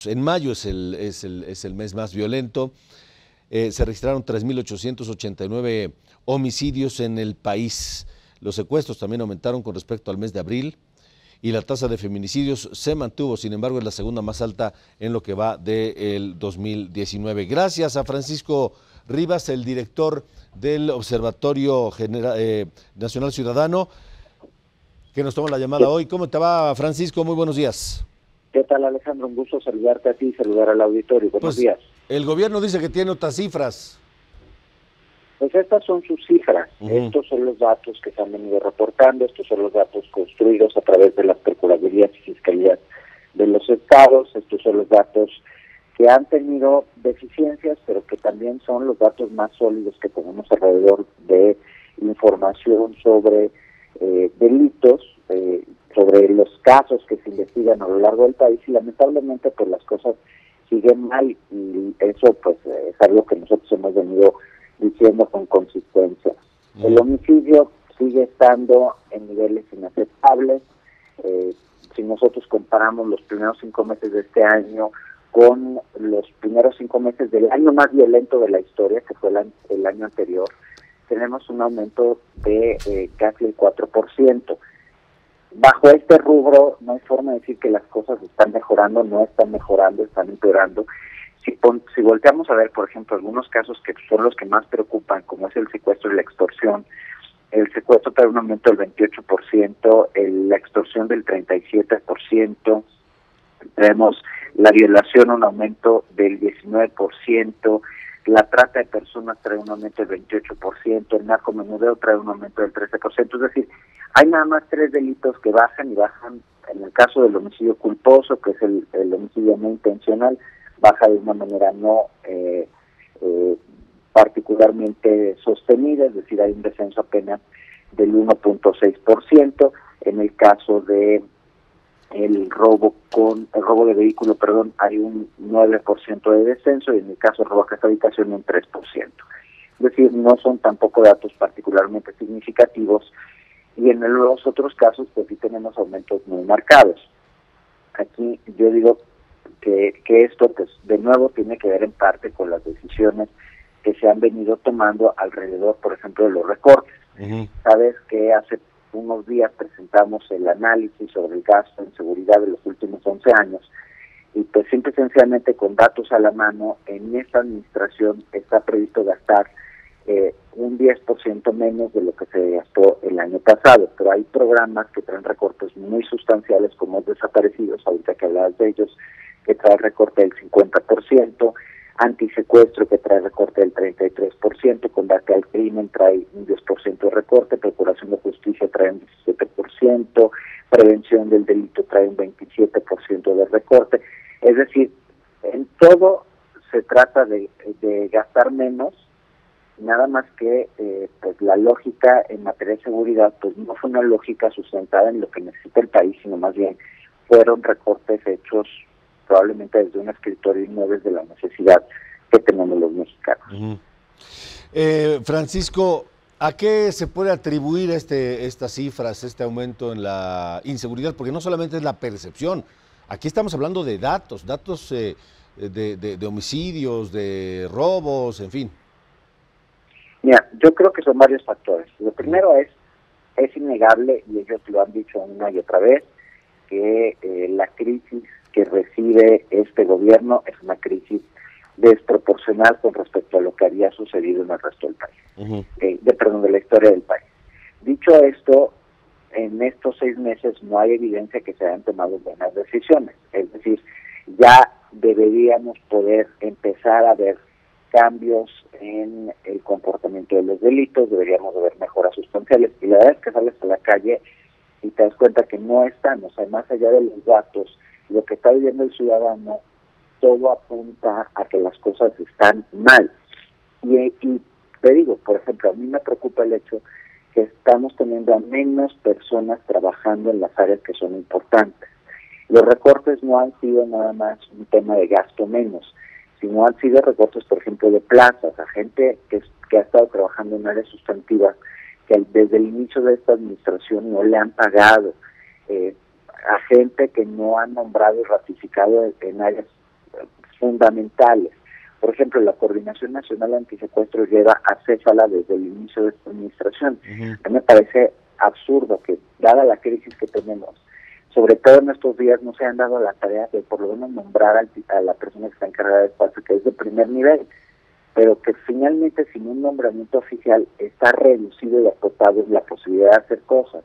En mayo es el mes más violento. Se registraron 3.889 homicidios en el país. Los secuestros también aumentaron con respecto al mes de abril y la tasa de feminicidios se mantuvo, sin embargo, es la segunda más alta en lo que va del 2019. Gracias a Francisco Rivas, el director del Observatorio Nacional Ciudadano, que nos toma la llamada hoy. ¿Cómo te va, Francisco? Muy buenos días. ¿Qué tal, Alejandro? Un gusto saludarte a ti y saludar al auditorio. Buenos días. El gobierno dice que tiene otras cifras. Pues estas son sus cifras. Estos son los datos que se han venido reportando, estos son los datos construidos a través de las procuradurías y fiscalías de los estados, estos son los datos que han tenido deficiencias, pero que también son los datos más sólidos que tenemos alrededor de información sobre delitos, sobre los casos que se investigan a lo largo del país, y lamentablemente pues las cosas siguen mal, y eso pues es algo que nosotros hemos venido diciendo con consistencia. El homicidio sigue estando en niveles inaceptables. Si nosotros comparamos los primeros 5 meses de este año con los primeros 5 meses del año más violento de la historia, que fue el año anterior, tenemos un aumento de casi el 4%. Bajo este rubro no hay forma de decir que las cosas están mejorando, no están mejorando, están empeorando. Si volteamos a ver, por ejemplo, algunos casos que son los que más preocupan, como es el secuestro y la extorsión, el secuestro trae un aumento del 28%, la extorsión del 37%, tenemos la violación un aumento del 19%, la trata de personas trae un aumento del 28%, el narcomenudeo trae un aumento del 13%, es decir, hay nada más 3 delitos que bajan, y bajan en el caso del homicidio culposo, que es el homicidio no intencional, baja de una manera no particularmente sostenida, es decir, hay un descenso apenas del 1.6%. En el caso de el robo de vehículo, hay un 9% de descenso, y en el caso de robo a casa habitación un 3%. Es decir, no son tampoco datos particularmente significativos, y en los otros casos pues sí tenemos aumentos muy marcados. Aquí yo digo que esto pues de nuevo tiene que ver en parte con las decisiones que se han venido tomando alrededor, por ejemplo, de los recortes. Sabes que hace unos días presentamos el análisis sobre el gasto en seguridad de los últimos 11 años, y pues simple y sencillamente con datos a la mano, en esta administración está previsto gastar un 10% menos de lo que se gastó el año pasado, pero hay programas que traen recortes muy sustanciales, como es Desaparecidos, ahorita que hablabas de ellos, que trae recorte del 50%, antisecuestro que trae recorte del 33%, combate al crimen trae un 10% de recorte, procuración de justicia trae un 17%, prevención del delito trae un 27% de recorte. Es decir, en todo se trata de gastar menos, nada más que pues la lógica en materia de seguridad pues no fue una lógica sustentada en lo que necesita el país, sino más bien fueron recortes hechos probablemente desde un escritorio y no desde la necesidad que tenemos los mexicanos. Francisco, ¿a qué se puede atribuir estas cifras, este aumento en la inseguridad? Porque no solamente es la percepción, aquí estamos hablando de datos de homicidios, de robos, en fin. Mira, yo creo que son varios factores. Lo primero es innegable, y ellos lo han dicho una y otra vez, que la crisis que recibe este gobierno es una crisis desproporcional con respecto a lo que había sucedido en el resto del país, de la historia del país. Dicho esto, en estos 6 meses no hay evidencia que se hayan tomado buenas decisiones, es decir, ya deberíamos poder empezar a ver cambios en el comportamiento de los delitos, deberíamos de ver mejoras sustanciales, y la verdad es que sales a la calle y te das cuenta que no están, o sea, más allá de los datos, lo que está viviendo el ciudadano, todo apunta a que las cosas están mal. Y te digo, por ejemplo, a mí me preocupa el hecho que estamos teniendo a menos personas trabajando en las áreas que son importantes. Los recortes no han sido nada más un tema de gasto menos, sino han sido recortes, por ejemplo, de plazas, a gente que ha estado trabajando en áreas sustantivas que desde el inicio de esta administración no le han pagado, a gente que no han nombrado y ratificado en áreas fundamentales. Por ejemplo, la Coordinación Nacional Antisecuestro lleva a Céfala desde el inicio de esta administración. A mí me parece absurdo que, dada la crisis que tenemos, sobre todo en estos días, no se han dado la tarea de por lo menos nombrar a la persona que está encargada de espacio, que es de primer nivel, pero que finalmente sin un nombramiento oficial está reducido y acotado la posibilidad de hacer cosas.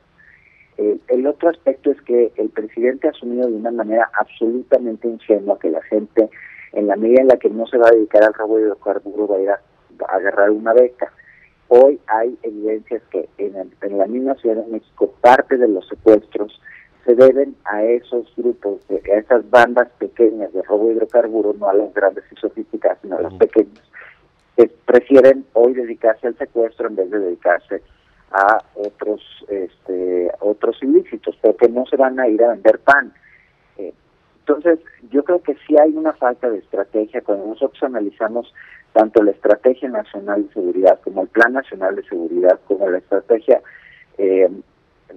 El otro aspecto es que el presidente ha asumido de una manera absolutamente ingenua que la gente, en la medida en la que no se va a dedicar al robo de hidrocarburos, va a ir a agarrar una beca. Hoy hay evidencias que en la misma Ciudad de México parte de los secuestros se deben a esos grupos, a esas bandas pequeñas de robo de hidrocarburos, no a las grandes y sofisticadas, sino a las pequeñas, que prefieren hoy dedicarse al secuestro en vez de dedicarse a otros ilícitos, porque no se van a ir a vender pan. Entonces, yo creo que sí hay una falta de estrategia. Cuando nosotros analizamos tanto la Estrategia Nacional de Seguridad como el Plan Nacional de Seguridad, como la Estrategia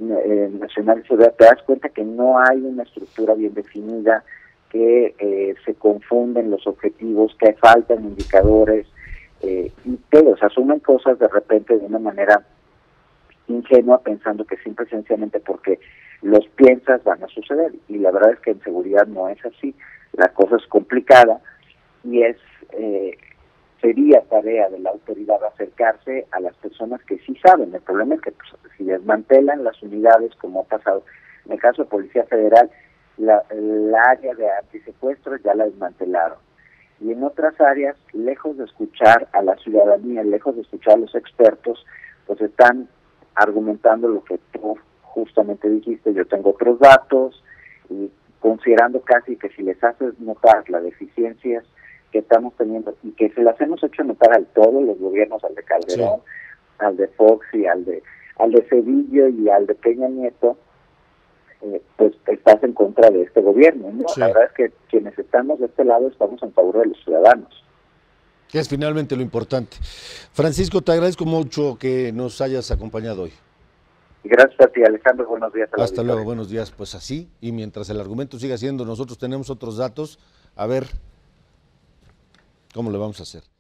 Nacional de Seguridad, te das cuenta que no hay una estructura bien definida, que se confunden los objetivos, que faltan indicadores, y todos asumen cosas de repente de una manera ingenua, pensando que simple y sencillamente porque los piensas van a suceder, y la verdad es que en seguridad no es así. La cosa es complicada y sería tarea de la autoridad acercarse a las personas que sí saben. El problema es que pues, si desmantelan las unidades, como ha pasado en el caso de Policía Federal, la área de antisecuestros ya la desmantelaron, y en otras áreas, lejos de escuchar a la ciudadanía, lejos de escuchar a los expertos, pues están argumentando lo que tú justamente dijiste. Yo tengo otros datos, y considerando casi que si les haces notar las deficiencias que estamos teniendo, y que se las hemos hecho notar a todos los gobiernos, al de Calderón, sí, al de Fox y al de Cedillo y al de Peña Nieto, pues estás en contra de este gobierno, ¿no? Sí. La verdad es que quienes estamos de este lado estamos en favor de los ciudadanos. Que es finalmente lo importante. Francisco, te agradezco mucho que nos hayas acompañado hoy. Gracias a ti, Alejandro. Buenos días. Hasta luego, buenos días. Pues así, y mientras el argumento siga siendo, nosotros tenemos otros datos, a ver cómo le vamos a hacer.